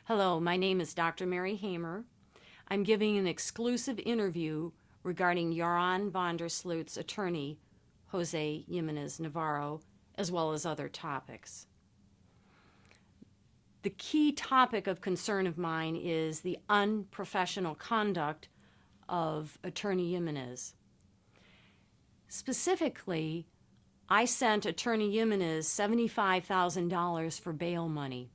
Hello, my name is Dr. Mary Hamer. I'm giving an exclusive interview regarding Joran Van Der Sloots' attorney, Jose Jimenez Navarro, as well as other topics. The key topic of concern of mine is the unprofessional conduct of Attorney Jimenez. Specifically, I sent Attorney Jimenez $75,000 for bail money.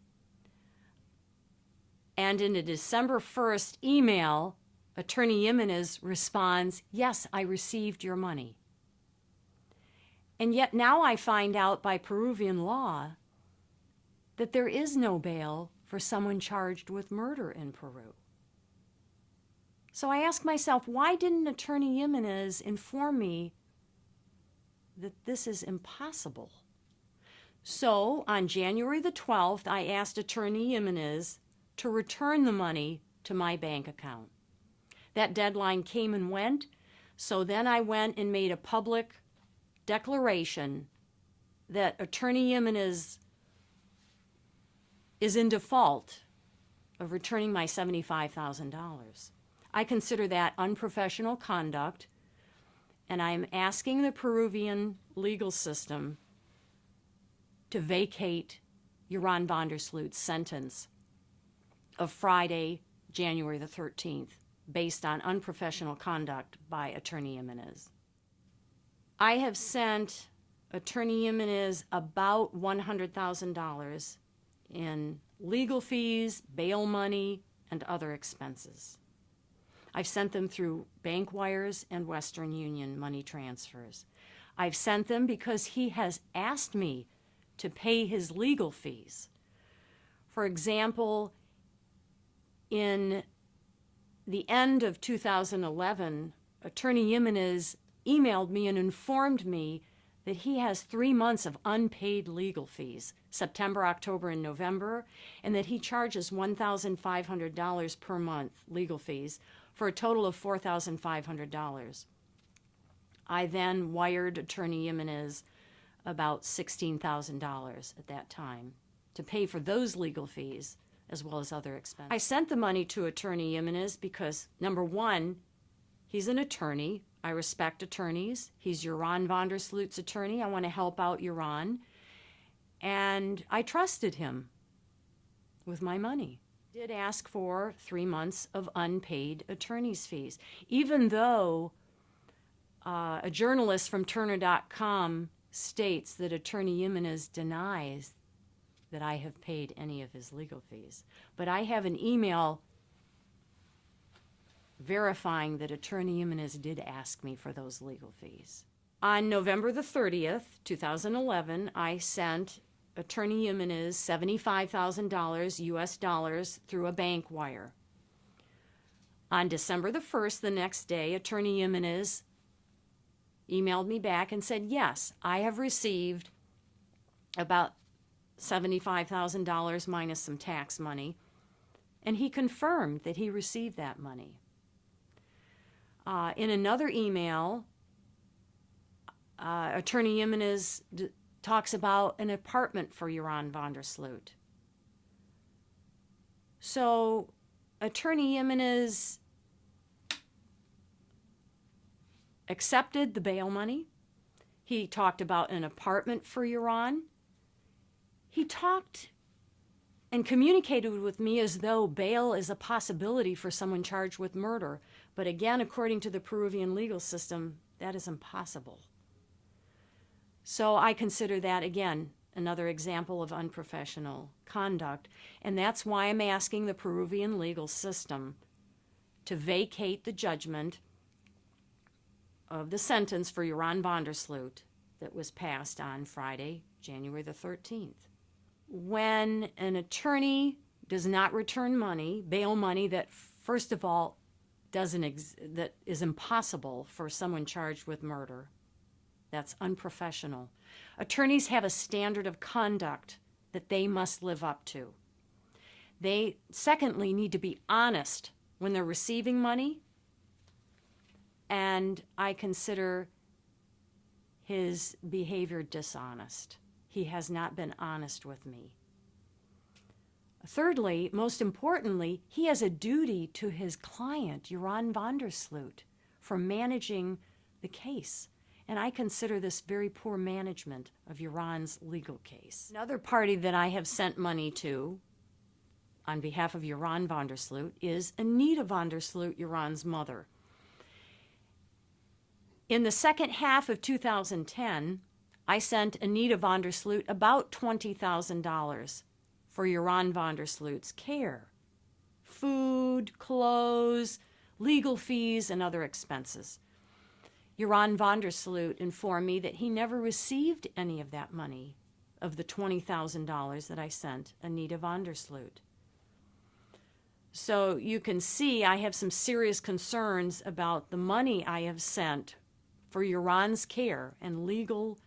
And in a December 1st email, Attorney Jimenez responds, "Yes, I received your money." And yet now I find out by Peruvian law that there is no bail for someone charged with murder in Peru. So I ask myself, why didn't Attorney Jimenez inform me that this is impossible? So on January the 12th, I asked Attorney Jimenez to return the money to my bank account. That deadline came and went, so then I went and made a public declaration that Attorney Jimenez is in default of returning my $75,000. I consider that unprofessional conduct, and I'm asking the Peruvian legal system to vacate Joran Van Der Sloots' sentence of Friday, January the 13th, based on unprofessional conduct by Attorney Jimenez. I have sent Attorney Jimenez about $100,000 in legal fees, bail money, and other expenses. I've sent them through bank wires and Western Union money transfers. I've sent them because he has asked me to pay his legal fees. For example, in the end of 2011, Attorney Jimenez emailed me and informed me that he has 3 months of unpaid legal fees, September, October, and November, and that he charges $1,500 per month legal fees for a total of $4,500. I then wired Attorney Jimenez about $16,000 at that time to pay for those legal fees as well as other expenses. I sent the money to Attorney Jimenez because, number one, he's an attorney. I respect attorneys. He's Joran Van Der Sloots' attorney. I want to help out Joran. And I trusted him with my money. I did ask for 3 months of unpaid attorney's fees, even though a journalist from Turner.com states that Attorney Jimenez denies that I have paid any of his legal fees. But I have an email verifying that Attorney Jimenez did ask me for those legal fees. On November the 30th, 2011, I sent Attorney Jimenez $75,000 US dollars through a bank wire. On December the 1st, the next day, Attorney Jimenez emailed me back and said, "Yes, I have received about $75,000 minus some tax money," and he confirmed that he received that money. In another email, Attorney Jimenez talks about an apartment for Joran Van Der Sloot. So Attorney Jimenez accepted the bail money. He talked about an apartment for Joran. He talked and communicated with me as though bail is a possibility for someone charged with murder. But again, according to the Peruvian legal system, that is impossible. So I consider that, again, another example of unprofessional conduct. And that's why I'm asking the Peruvian legal system to vacate the judgment of the sentence for Joran Van Der Sloot that was passed on Friday, January the 13th. When an attorney does not return money, bail money that, first of all, that is impossible for someone charged with murder, that's unprofessional. Attorneys have a standard of conduct that they must live up to. They, secondly, need to be honest when they're receiving money, and I consider his behavior dishonest. He has not been honest with me. Thirdly, most importantly, he has a duty to his client, Joran Van Der Sloot, for managing the case. And I consider this very poor management of Joran's legal case. Another party that I have sent money to on behalf of Joran Van Der Sloot is Anita Van Der Sloot, Joran's mother. In the second half of 2010, I sent Anita Van Der Sloot about $20,000 for Joran Van Der Sloot's care, food, clothes, legal fees, and other expenses. Joran Van Der Sloot informed me that he never received any of that money, of the $20,000 that I sent Anita Van Der Sloot. So you can see I have some serious concerns about the money I have sent for Joran's care and legal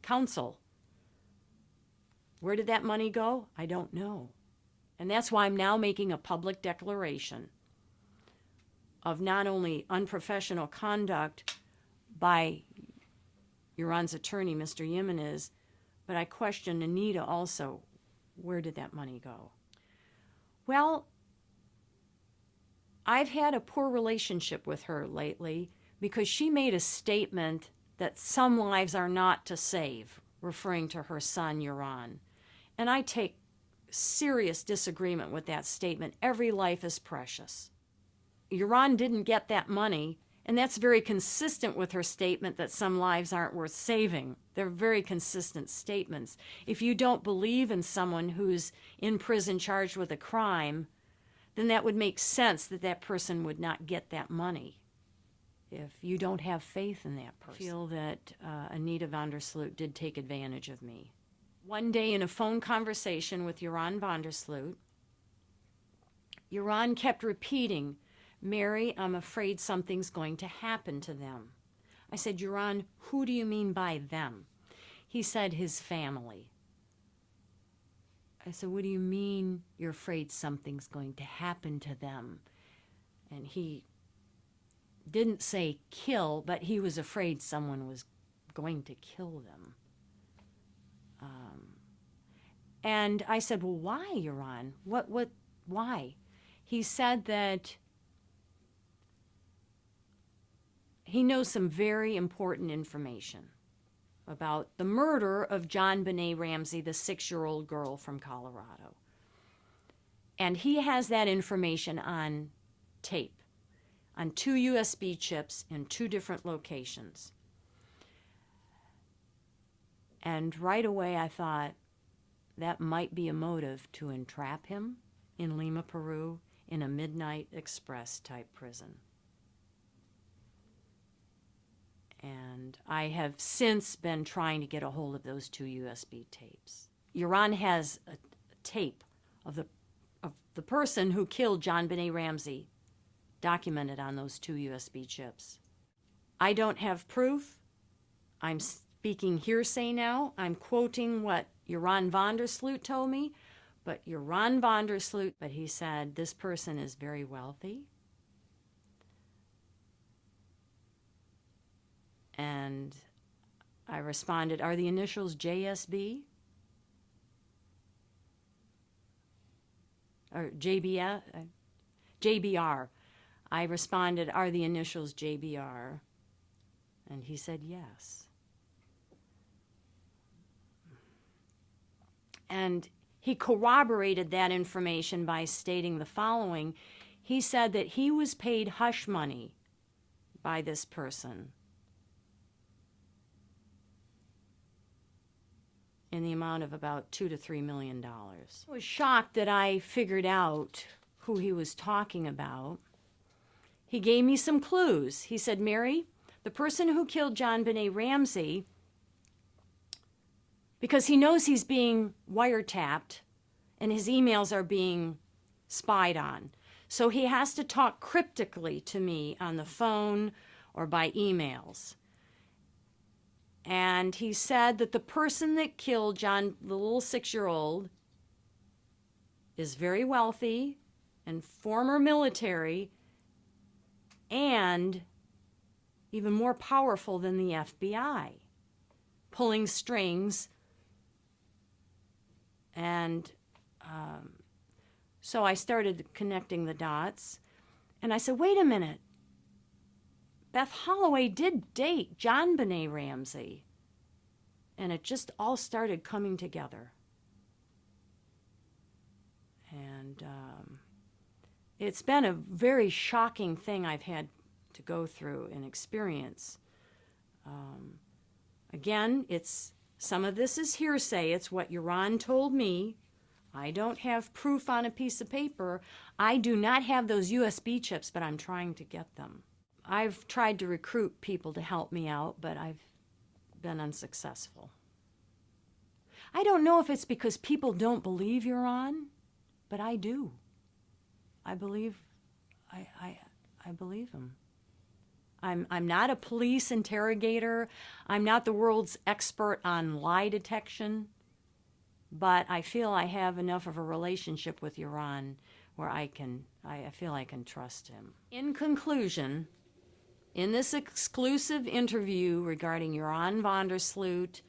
counsel. Where did that money go? I don't know. And that's why I'm now making a public declaration of not only unprofessional conduct by Joran's attorney, Mr. Jimenez, but I question Anita also. Where did that money go? Well, I've had a poor relationship with her lately because she made a statement that some lives are not to save, referring to her son, Joran. And I take serious disagreement with that statement. Every life is precious. Joran didn't get that money, and that's very consistent with her statement that some lives aren't worth saving. They're very consistent statements. If you don't believe in someone who's in prison charged with a crime, then that would make sense that that person would not get that money if you don't have faith in that person. I feel that Anita Van Der Sloot did take advantage of me. One day in a phone conversation with Joran Van Der Sloot, Joran kept repeating, "Mary, I'm afraid something's going to happen to them." I said, "Joran, who do you mean by them?" He said, "His family." I said, "What do you mean you're afraid something's going to happen to them?" And he didn't say kill, but he was afraid someone was going to kill them. And I said, "Well, why, Joran? Why?" He said that he knows some very important information about the murder of Jon Bennett Ramsey, the 6-year-old girl from Colorado. And he has that information on tape, on 2 USB chips in 2 different locations. And right away I thought that might be a motive to entrap him in Lima, Peru, in a Midnight Express type prison. And I have since been trying to get a hold of those 2 USB tapes. Joran has a tape of the person who killed Jon Bennett Ramsey documented on those 2 USB chips. I don't have proof. I'm speaking hearsay now. I'm quoting what Joran Van Der Sloot told me, but Joran Van Der Sloot, but he said this person is very wealthy. And I responded, "Are the initials JSB? Or JBR. I responded, "Are the initials JBR?" And he said yes. And he corroborated that information by stating the following. He said that he was paid hush money by this person in the amount of about $2 to $3 million. I was shocked that I figured out who he was talking about. He gave me some clues. He said, "Mary, the person who killed Jon Bennett Ramsey, because he knows he's being wiretapped and his emails are being spied on, so he has to talk cryptically to me on the phone or by emails." And he said that the person that killed John, the little 6-year-old, is very wealthy and former military and even more powerful than the FBI, pulling strings and So I started connecting the dots, and I said, wait a minute. Beth Holloway did date Jon Bennett Ramsey. And it just all started coming together. And it's been a very shocking thing I've had to go through and experience. Again, some of this is hearsay. It's what Joran told me. I don't have proof on a piece of paper. I do not have those USB chips, but I'm trying to get them. I've tried to recruit people to help me out, but I've been unsuccessful. I don't know if it's because people don't believe Joran, but I do. I believe him. I'm not a police interrogator. I'm not the world's expert on lie detection, but I feel I have enough of a relationship with Joran where I feel I can trust him. In conclusion, in this exclusive interview regarding Joran Van Der Sloots,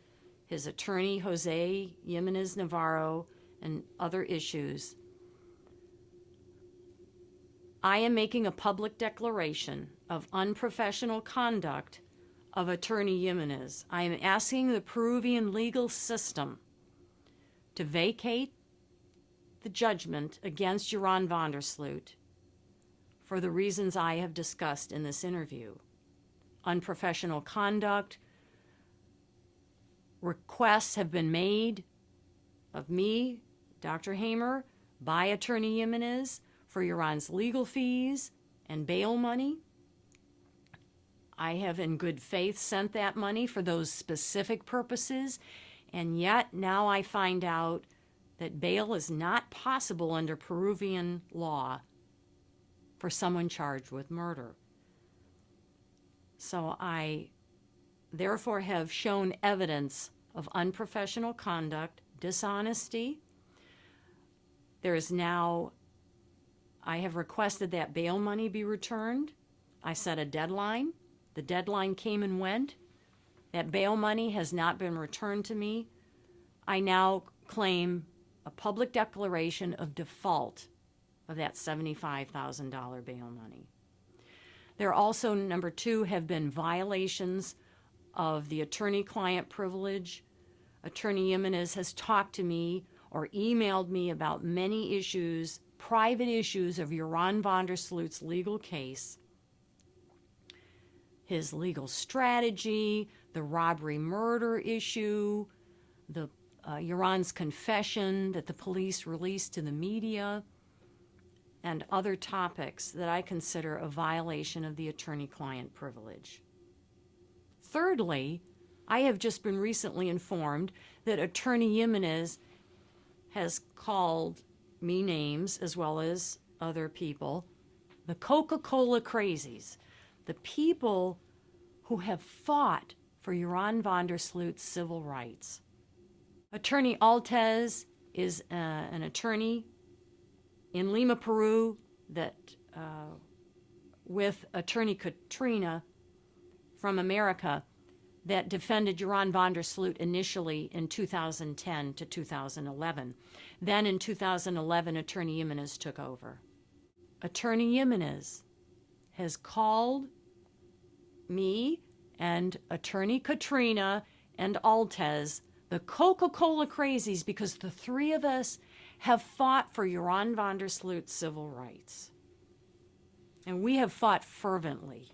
his attorney Jose Jimenez Navarro, and other issues, I am making a public declaration of unprofessional conduct of attorney Jimenez. I am asking the Peruvian legal system to vacate the judgment against Joran Van Der Sloots for the reasons I have discussed in this interview. Unprofessional conduct, requests have been made of me, Dr. Hamer, by attorney Jimenez for Joran's legal fees and bail money. I have in good faith sent that money for those specific purposes, and yet now I find out that bail is not possible under Peruvian law for someone charged with murder. So I therefore have shown evidence of unprofessional conduct, dishonesty. I have requested that bail money be returned. I set a deadline. The deadline came and went. That bail money has not been returned to me. I now claim a public declaration of default of that $75,000 bail money. There also, number two, have been violations of the attorney-client privilege. Attorney Jimenez has talked to me or emailed me about many issues, private issues of Joran Van Der Sloots' legal case, his legal strategy, the robbery-murder issue, Joran's confession that the police released to the media, and other topics that I consider a violation of the attorney-client privilege. Thirdly, I have just been recently informed that attorney Jimenez has called me names, as well as other people, the Coca-Cola crazies, the people who have fought for Joran Van Der Sloots' civil rights. Attorney Altez is an attorney in Lima, Peru, that with attorney Katrina from America, that defended Joran Van Der Sloots initially in 2010 to 2011. Then in 2011, attorney Jimenez took over. Attorney Jimenez has called me and attorney Katrina and Altez the Coca-Cola crazies because the three of us have fought for Joran Van Der Sloots' civil rights. And we have fought fervently.